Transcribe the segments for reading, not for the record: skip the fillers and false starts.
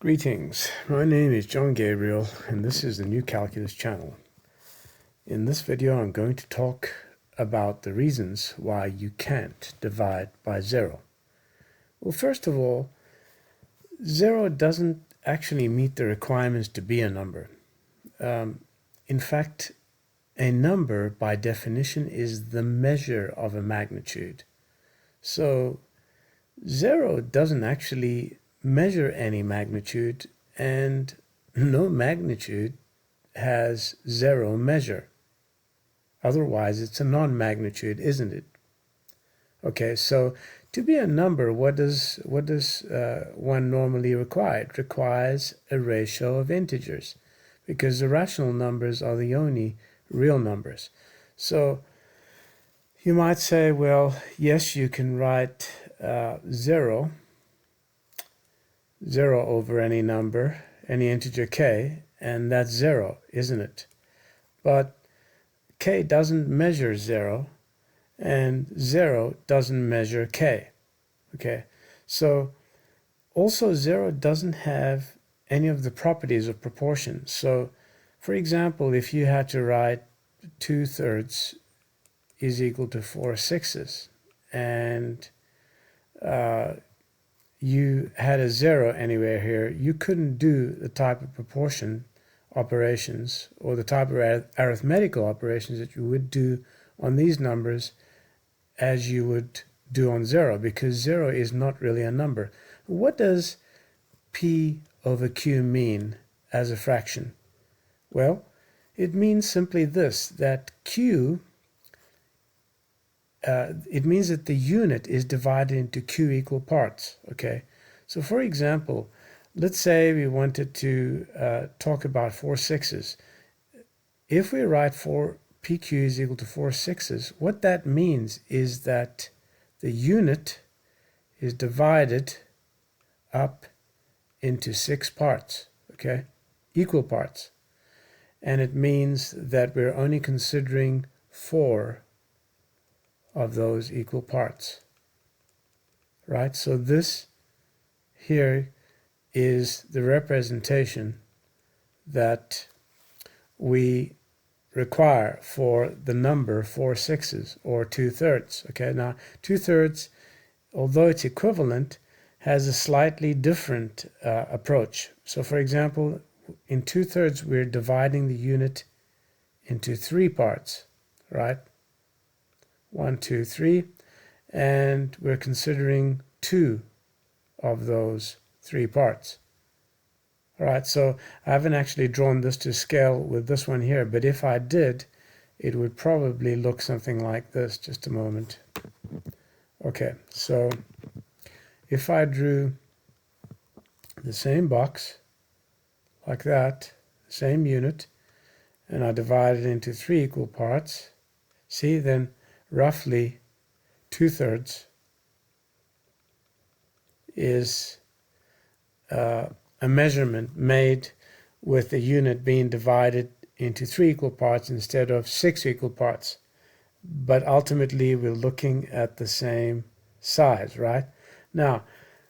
Greetings, my name is John Gabriel and this is the New Calculus channel. In this video I'm going to talk about the reasons why you can't divide by zero. Well, first of all, zero doesn't actually meet the requirements to be a number. In fact, a number by definition is the measure of a magnitude. So zero doesn't actually measure any magnitude, and no magnitude has zero measure. Otherwise, it's a non-magnitude, isn't it? Okay, so to be a number, what does one normally require? It requires a ratio of integers, because the rational numbers are the only real numbers. So you might say, well, yes, you can write zero over any number, any integer k, and that's zero, isn't it? But k doesn't measure zero, and zero doesn't measure k. Okay, so also zero doesn't have any of the properties of proportion. So, for example, if you had to write 2/3 is equal to 4/6, and you had a zero anywhere here, you couldn't do the type of proportion operations or the type of arithmetical operations that you would do on these numbers as you would do on zero, because zero is not really a number. What does p over q mean as a fraction? Well, it means simply this, that q it means that the unit is divided into q equal parts. Okay, so for example, let's say we wanted to talk about 4/6. If we write pq is equal to 4/6, what that means is that the unit is divided up into 6 parts, okay, equal parts, and it means that we're only considering 4 of those equal parts, right? So this here is the representation that we require for the number 4/6, or 2/3. Okay, now 2/3, although it's equivalent, has a slightly different approach. So for example, in 2/3 we're dividing the unit into 3 parts, right? 1, 2, 3, and we're considering 2 of those 3 parts. All right, so I haven't actually drawn this to scale with this one here, but if I did, it would probably look something like this. Just a moment. Okay, so if I drew the same box like that, same unit, and I divide it into 3 equal parts, see, then roughly 2/3 is a measurement made with the unit being divided into 3 equal parts instead of 6 equal parts. But ultimately we're looking at the same size, right? Now,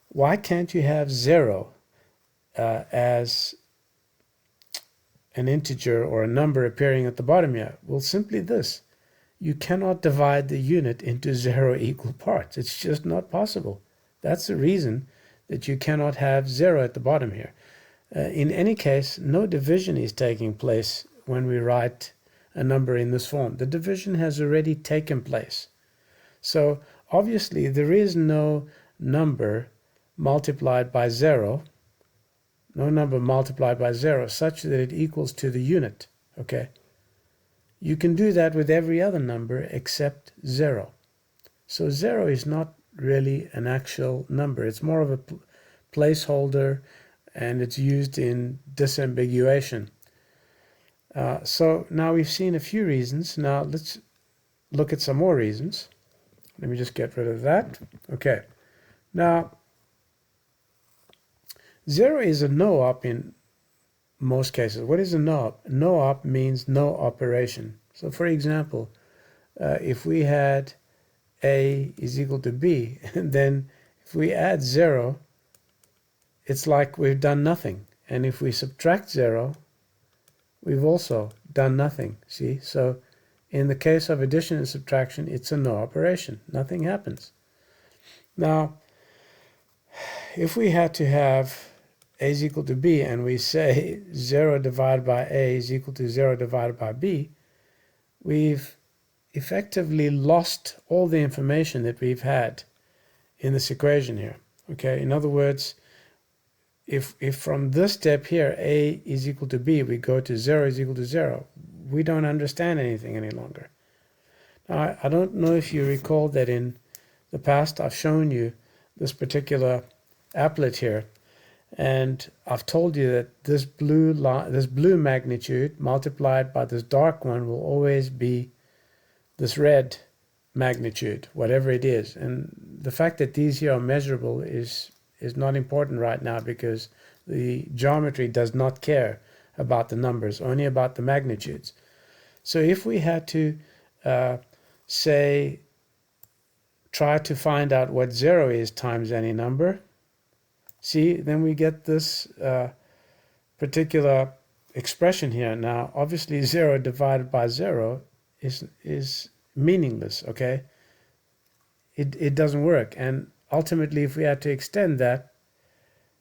why can't you have 0 as an integer or a number appearing at the bottom here? Well, simply this. You cannot divide the unit into 0 equal parts. It's just not possible. That's the reason that you cannot have 0 at the bottom here. In any case, no division is taking place when we write a number in this form. The division has already taken place. So obviously there is no number multiplied by 0, such that it equals to the unit. Okay. You can do that with every other number except 0. So 0 is not really an actual number. It's more of a placeholder, and it's used in disambiguation. So now we've seen a few reasons. Now let's look at some more reasons. Let me just get rid of that. Okay. Now, 0 is a no-op in most cases. What is a no-op? No-op means no operation. So for example, if we had a is equal to b, and then if we add 0, it's like we've done nothing. And if we subtract 0, we've also done nothing. See? So in the case of addition and subtraction, it's a no operation. Nothing happens. Now, if we had to have a is equal to b, and we say 0 divided by a is equal to 0 divided by b, we've effectively lost all the information that we've had in this equation here. Okay, in other words, if from this step here, a is equal to b, we go to 0 is equal to 0, we don't understand anything any longer. Now, I don't know if you recall that in the past I've shown you this particular applet here, and I've told you that this blue magnitude multiplied by this dark one will always be this red magnitude, whatever it is. And the fact that these here are measurable is not important right now, because the geometry does not care about the numbers, only about the magnitudes. So if we had to say try to find out what 0 is times any number, see, then we get this particular expression here. Now, obviously 0 divided by 0 is meaningless, okay? It doesn't work. And ultimately, if we had to extend that,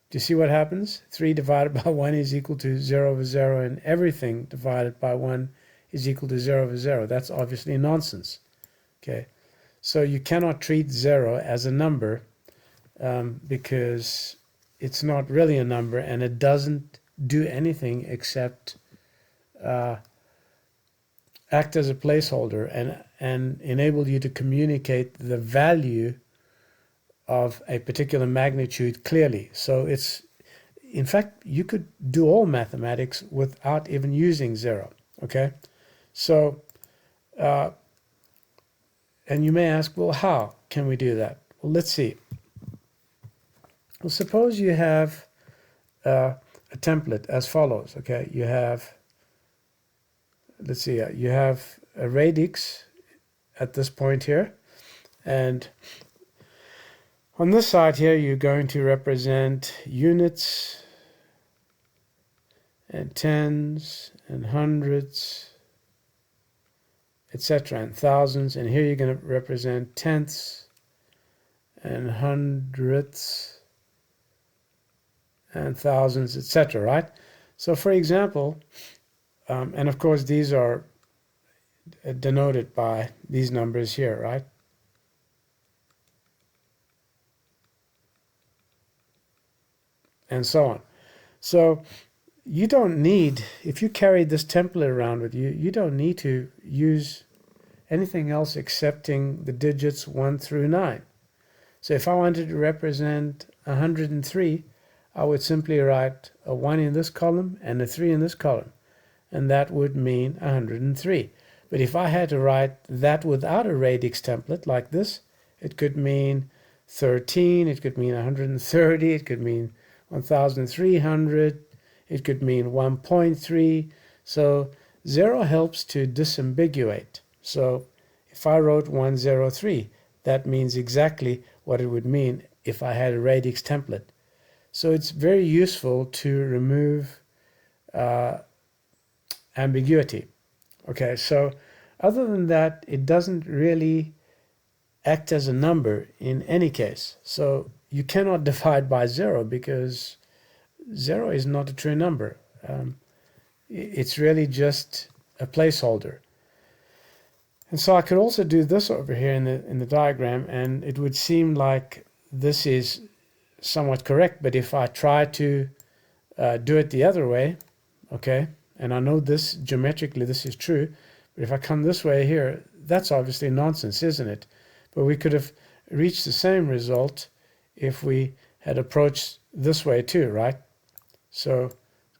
do you see what happens? 3 divided by 1 is equal to 0 over 0, and everything divided by 1 is equal to 0 over 0. That's obviously nonsense, okay? So you cannot treat 0 as a number because it's not really a number, and it doesn't do anything except act as a placeholder and enable you to communicate the value of a particular magnitude clearly. So it's, in fact, you could do all mathematics without even using 0, okay? So, and you may ask, well, how can we do that? Well, let's see. Well, suppose you have a template as follows, okay? You have, let's see, you have a radix at this point here, and on this side here, you're going to represent units and tens and hundreds, etc., and thousands. And here you're going to represent tenths and hundredths and thousands, etc., right? So for example, and of course these are denoted by these numbers here, right? And so on. So you don't need, if you carry this template around with you, you don't need to use anything else excepting the digits 1 through 9. So if I wanted to represent 103, I would simply write a 1 in this column and a 3 in this column, and that would mean 103. But if I had to write that without a radix template like this, it could mean 13, it could mean 130, it could mean 1,300, it could mean 1.3. So 0 helps to disambiguate. So if I wrote 103, that means exactly what it would mean if I had a radix template. So it's very useful to remove ambiguity. Okay, so other than that, it doesn't really act as a number in any case. So you cannot divide by 0 because 0 is not a true number. It's really just a placeholder. And so I could also do this over here in the diagram, and it would seem like this is somewhat correct. But if I try to do it the other way, okay, and I know this geometrically this is true, but if I come this way here, that's obviously nonsense, isn't it? But we could have reached the same result if we had approached this way too, right? So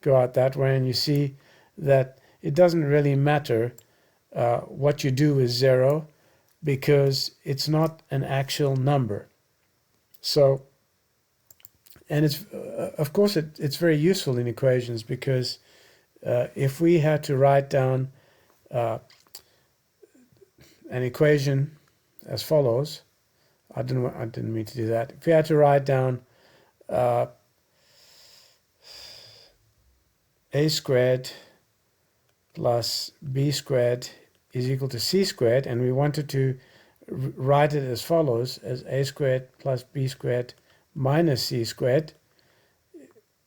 go out that way, and you see that it doesn't really matter what you do with 0 because it's not an actual number. So, and it's of course it's very useful in equations because if we had to write down an equation as follows, I didn't mean to do that. If we had to write down a squared plus b squared is equal to c squared, and we wanted to write it as follows, as a squared plus b squared minus c squared.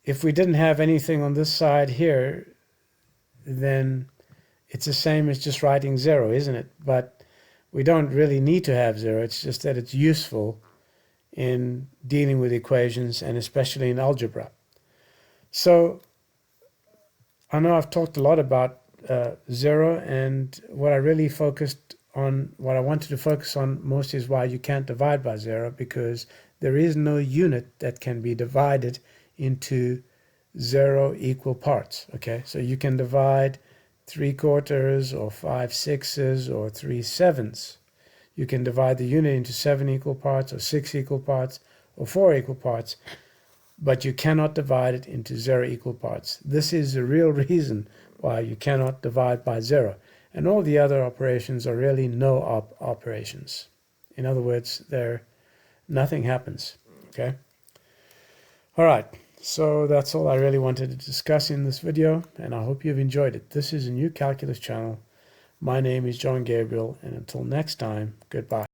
If we didn't have anything on this side here, then it's the same as just writing 0, isn't it? But we don't really need to have 0. It's just that it's useful in dealing with equations, and especially in algebra. So I know I've talked a lot about 0, and what I wanted to focus on most is why you can't divide by 0, because there is no unit that can be divided into 0 equal parts. Okay, so you can divide 3/4 or 5/6 or 3/7. You can divide the unit into 7 equal parts or 6 equal parts or 4 equal parts, but you cannot divide it into 0 equal parts. This is the real reason why you cannot divide by 0. And all the other operations are really no operations. In other words, nothing happens. Okay. All right. So that's all I really wanted to discuss in this video, and I hope you've enjoyed it. This is a new calculus channel. My name is John Gabriel, and until next time, goodbye.